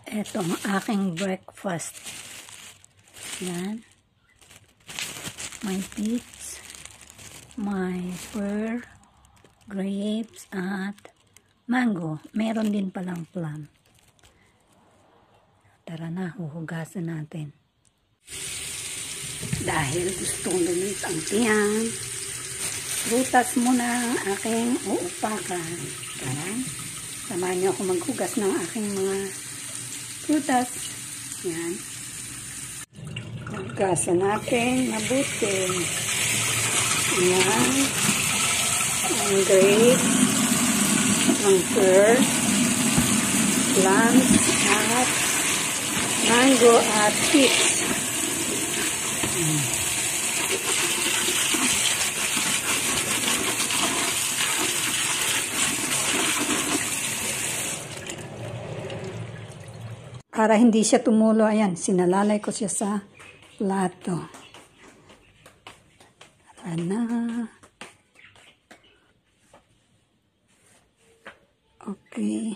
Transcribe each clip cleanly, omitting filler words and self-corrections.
Ito ang aking breakfast. Yan. May peach, may pear, grapes, at mango. Meron din palang plum. Tara na, huhugasan natin. Dahil gustong lumis ang tiyan, prutas muna ang aking uupakan. Tara, samahan niyo ako maghugas ng aking mga prutas. Yan. Hugasan natin mabuti. Yan. Ang grapes, ang pear, plums, at mango at peach. Para hindi siya tumulo, ayan, sinalalay ko siya sa plato. Tara na. Okay.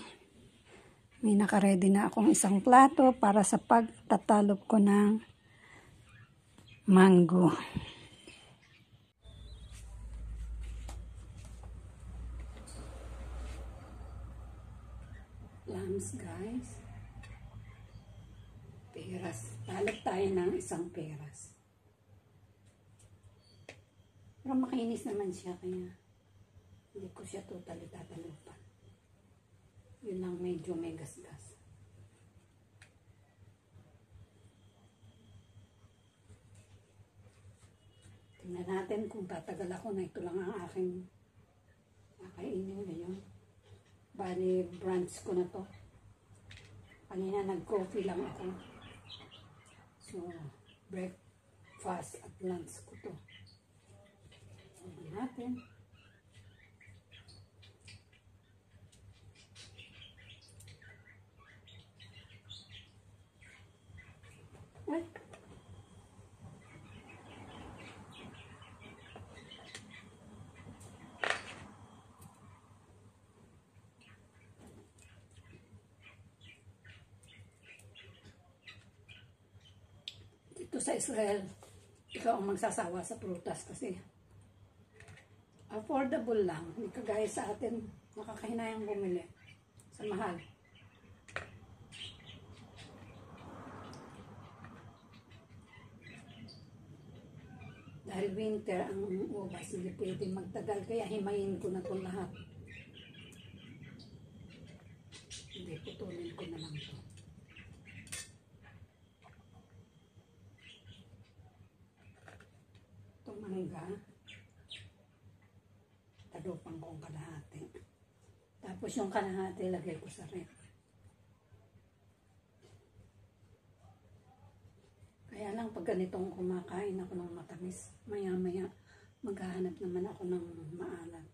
May nakaredy na akong isang plato para sa pagtatalop ko ng mango. Plums, guys. Peras. Talop tayo ng isang peras. Pero makinis naman siya, kaya hindi ko siya totally tatalupan. Yun lang, medyo may gasgas. Tingnan natin kung tatagal ako na ito lang ang aking kakainin ngayon. Bali, brunch ko na to. Kanina nag-coffee lang ako. So, breakfast at lunch ko to. Tingnan natin. Ay. Dito sa Israel, ikaw ang magsasawa sa prutas kasi affordable lang. Hindi kagaya sa atin, nakakahinayang bumili sa mahal. Dahil winter ang ubas, hindi pwede magtagal, kaya himayin ko na ito lahat. Hindi, putulin ko na lang ito. Itong mangga, talupan ko ang kalahati. Tapos yung kalahati, lagay ko sa ref. Kaya lang pag ganitong kumakain ako ng matamis, maya-maya maghahanap naman ako ng maalat.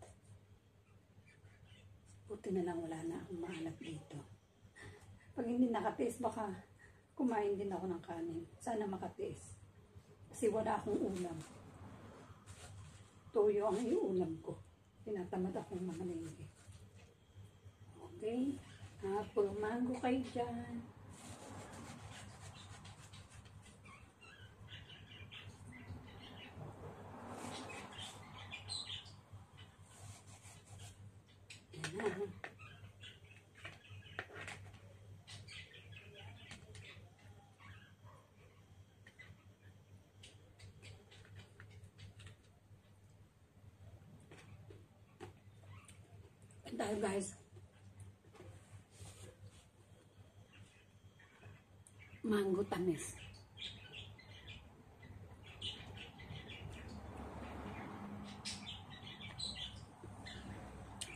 Buti na lang wala na akong maalat dito. Pag hindi nakatiis, baka kumain din ako ng kanin. Sana makatiis. Kasi wala akong ulam. Toyo ang iulam ko. Tinatamad akong mamalinggi. Okay? Apple, mango kayo dyan. Dahil guys, mango tamis.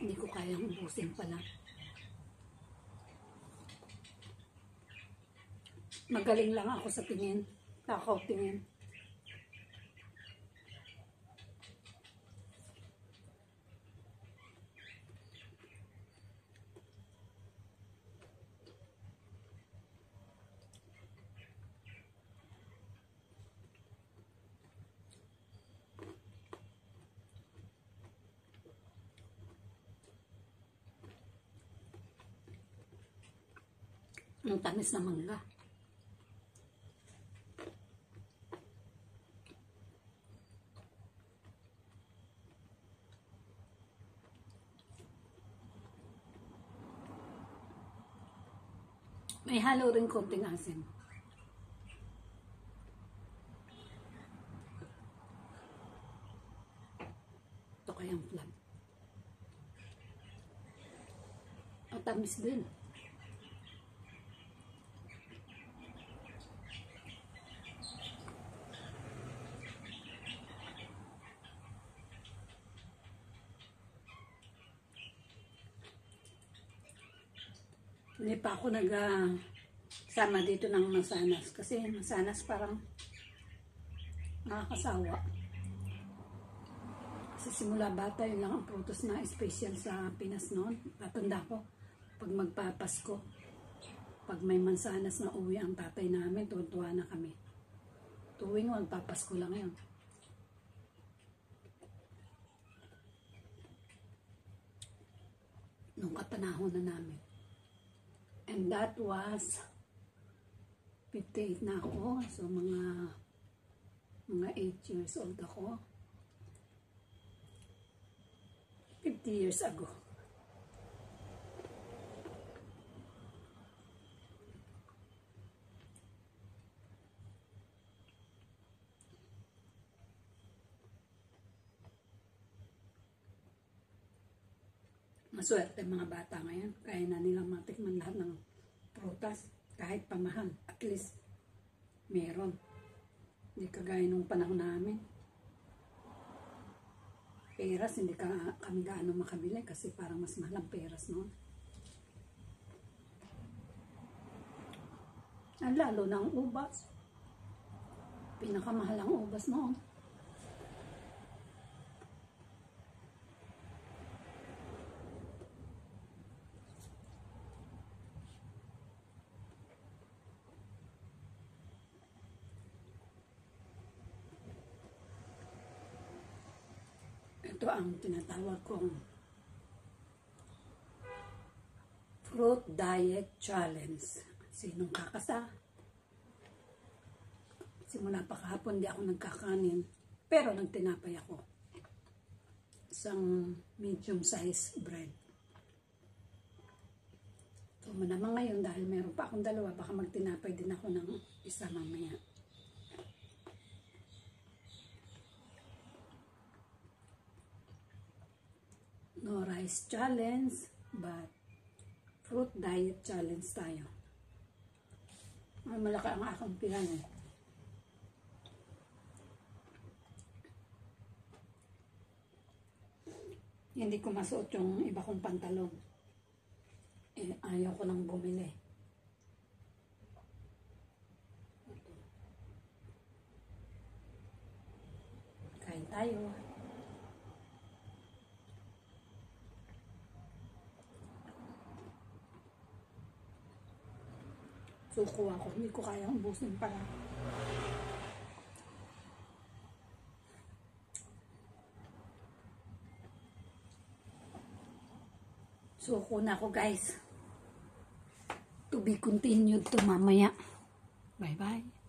Hindi ko kayang ubusin pala. Magaling lang ako sa tingin. Takaw tingin. Ang tamis na mangga. May halo rin konting asin. Ito kayang flan. Ang tamis din. Hindi pa ako sama dito ng masanas. Kasi masanas parang nakakasawa. Kasi simula bata, yun lang ang prutas na special sa Pinas noon. Tatanda ko, pag magpapasko, pag may mansanas na uwi ang tatay namin, tuwa na kami. Tuwing magpapasko lang yun. Nung kapanahon na namin. And that was 58 na ako. So, mga 8 years old ako. 50 years ago. Maswerte mga bata ngayon. Kaya na nilang matikman lahat ng prutas. Kahit pamahal. At least, meron. Hindi kagaya nung panahon namin. Peras, hindi kami gaano makabili kasi parang mas mahal ang peras noon. At lalo na ang ubas. Pinakamahal ang ubas noon. Ito ang tinatawag kong Fruit Diet Challenge. Sinong kakasa? Simula pa kahapon di ako nagkakanin. Pero nagtinapay ako. Isang medium size bread. So naman ngayon dahil meron pa akong dalawa, baka magtinapay din ako ng isa mamaya. No rice challenge, but fruit diet challenge tayo. Malaki ang akong tiyan eh. Hindi ko masuot yung iba kong pantalon. Eh, ayaw ko nang bumili. Kain tayo. Suko ako. Hindi ko kayang ubusin pala. Suko na ako guys. To be continued to mamaya. Bye bye.